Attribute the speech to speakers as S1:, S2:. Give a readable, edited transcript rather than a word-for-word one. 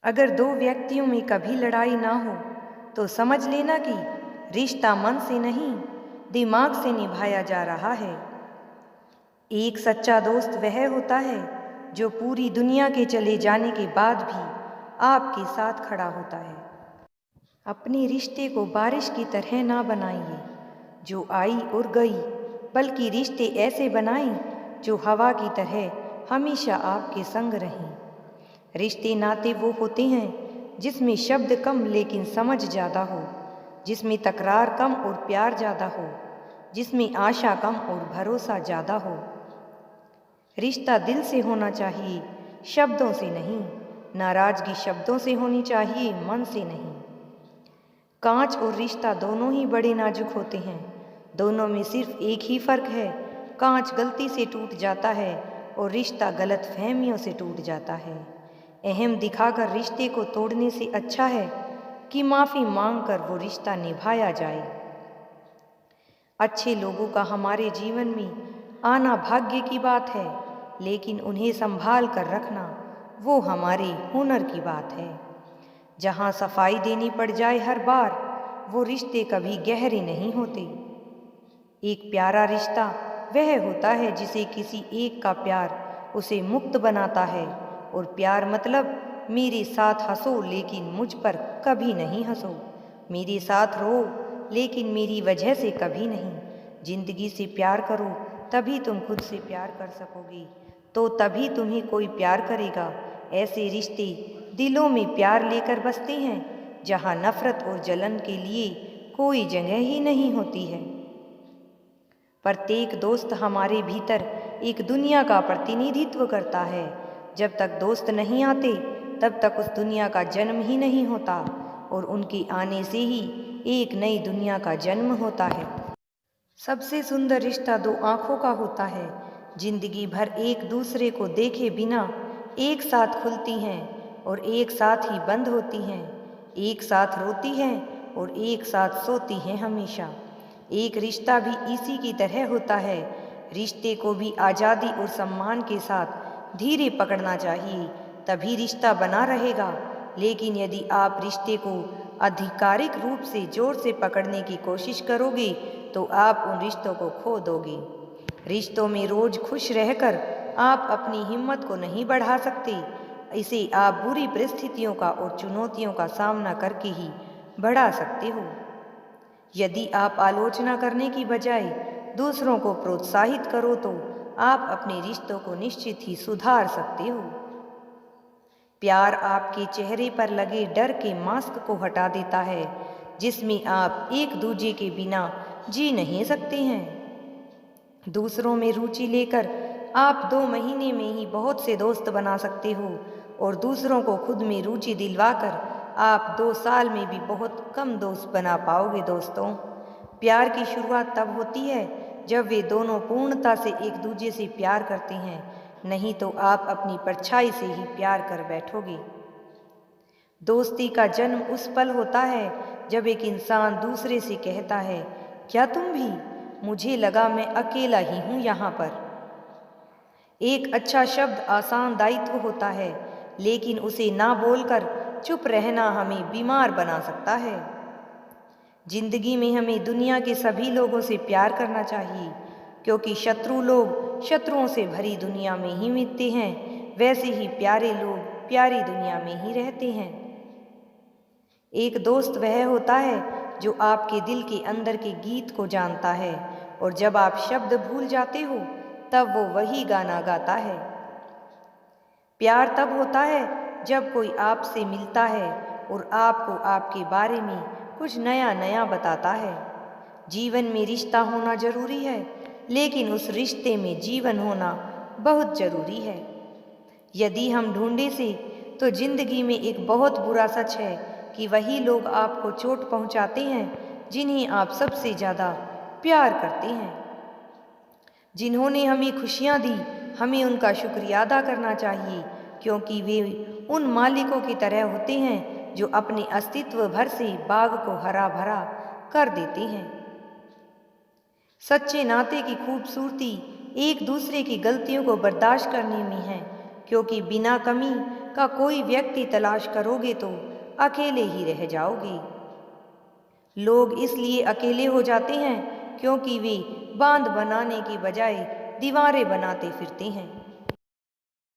S1: अगर दो व्यक्तियों में कभी लड़ाई ना हो तो समझ लेना कि रिश्ता मन से नहीं, दिमाग से निभाया जा रहा है। एक सच्चा दोस्त वह होता है जो पूरी दुनिया के चले जाने के बाद भी आपके साथ खड़ा होता है। अपने रिश्ते को बारिश की तरह ना बनाइए जो आई और गई, बल्कि रिश्ते ऐसे बनाएं जो हवा की तरह हमेशा आपके संग रहें। रिश्ते नाते वो होते हैं जिसमें शब्द कम लेकिन समझ ज़्यादा हो, जिसमें तकरार कम और प्यार ज़्यादा हो, जिसमें आशा कम और भरोसा ज़्यादा हो। रिश्ता दिल से होना चाहिए, शब्दों से नहीं। नाराज़गी शब्दों से होनी चाहिए, मन से नहीं। कांच और रिश्ता दोनों ही बड़े नाजुक होते हैं। दोनों में सिर्फ एक ही फ़र्क है, कांच गलती से टूट जाता है और रिश्ता गलत फहमियों से टूट जाता है। अहम दिखाकर रिश्ते को तोड़ने से अच्छा है कि माफ़ी मांगकर वो रिश्ता निभाया जाए। अच्छे लोगों का हमारे जीवन में आना भाग्य की बात है, लेकिन उन्हें संभाल कर रखना वो हमारे हुनर की बात है। जहाँ सफाई देनी पड़ जाए हर बार, वो रिश्ते कभी गहरे नहीं होते। एक प्यारा रिश्ता वह होता है जिसे किसी एक का प्यार उसे मुक्त बनाता है, और प्यार मतलब मेरे साथ हंसो लेकिन मुझ पर कभी नहीं हंसो, मेरे साथ रो लेकिन मेरी वजह से कभी नहीं। जिंदगी से प्यार करो तभी तुम खुद से प्यार कर सकोगे, तो तभी तुम्हें कोई प्यार करेगा। ऐसे रिश्ते दिलों में प्यार लेकर बसते हैं जहाँ नफरत और जलन के लिए कोई जगह ही नहीं होती है। प्रत्येक दोस्त हमारे भीतर एक दुनिया का प्रतिनिधित्व करता है। जब तक दोस्त नहीं आते तब तक उस दुनिया का जन्म ही नहीं होता, और उनके आने से ही एक नई दुनिया का जन्म होता है। सबसे सुंदर रिश्ता दो आँखों का होता है। जिंदगी भर एक दूसरे को देखे बिना एक साथ खुलती हैं और एक साथ ही बंद होती हैं, एक साथ रोती हैं और एक साथ सोती हैं हमेशा। एक रिश्ता भी इसी की तरह होता है। रिश्ते को भी आज़ादी और सम्मान के साथ धीरे पकड़ना चाहिए, तभी रिश्ता बना रहेगा। लेकिन यदि आप रिश्ते को आधिकारिक रूप से जोर से पकड़ने की कोशिश करोगे तो आप उन रिश्तों को खो दोगे। रिश्तों में रोज खुश रहकर आप अपनी हिम्मत को नहीं बढ़ा सकते, इसे आप बुरी परिस्थितियों का और चुनौतियों का सामना करके ही बढ़ा सकते हो। यदि आप आलोचना करने की बजाय दूसरों को प्रोत्साहित करो तो आप अपने रिश्तों को निश्चित ही सुधार सकते हो। प्यार आपके चेहरे पर लगे डर के मास्क को हटा देता है, जिसमें आप एक दूजे के बिना जी नहीं सकते हैं। दूसरों में रुचि लेकर आप 2 महीने में ही बहुत से दोस्त बना सकते हो, और दूसरों को खुद में रुचि दिलवाकर आप 2 साल में भी बहुत कम दोस्त बना पाओगे। दोस्तों, प्यार की शुरुआत तब होती है जब वे दोनों पूर्णता से एक दूजे से प्यार करते हैं, नहीं तो आप अपनी परछाई से ही प्यार कर बैठोगे। दोस्ती का जन्म उस पल होता है जब एक इंसान दूसरे से कहता है, क्या तुम भी? मुझे लगा मैं अकेला ही हूँ यहाँ पर। एक अच्छा शब्द आसान दायित्व होता है, लेकिन उसे ना बोलकर चुप रहना हमें बीमार बना सकता है। जिंदगी में हमें दुनिया के सभी लोगों से प्यार करना चाहिए, क्योंकि शत्रु लोग शत्रुओं से भरी दुनिया में ही मिलते हैं, वैसे ही प्यारे लोग प्यारी दुनिया में ही रहते हैं। एक दोस्त वह होता है जो आपके दिल के अंदर के गीत को जानता है, और जब आप शब्द भूल जाते हो तब वो वही गाना गाता है। प्यार तब होता है जब कोई आपसे मिलता है और आपको आपके बारे में कुछ नया नया बताता है। जीवन में रिश्ता होना जरूरी है, लेकिन उस रिश्ते में जीवन होना बहुत जरूरी है। यदि हम ढूंढे से तो जिंदगी में एक बहुत बुरा सच है कि वही लोग आपको चोट पहुंचाते हैं जिन्हें आप सबसे ज़्यादा प्यार करते हैं। जिन्होंने हमें खुशियां दी, हमें उनका शुक्रिया अदा करना चाहिए, क्योंकि वे उन मालिकों की तरह होते हैं जो अपने अस्तित्व भर से बाग को हरा भरा कर देते हैं। सच्चे नाते की खूबसूरती एक दूसरे की गलतियों को बर्दाश्त करने में है, क्योंकि बिना कमी का कोई व्यक्ति तलाश करोगे तो अकेले ही रह जाओगे। लोग इसलिए अकेले हो जाते हैं क्योंकि वे बांध बनाने की बजाय दीवारें बनाते फिरते हैं।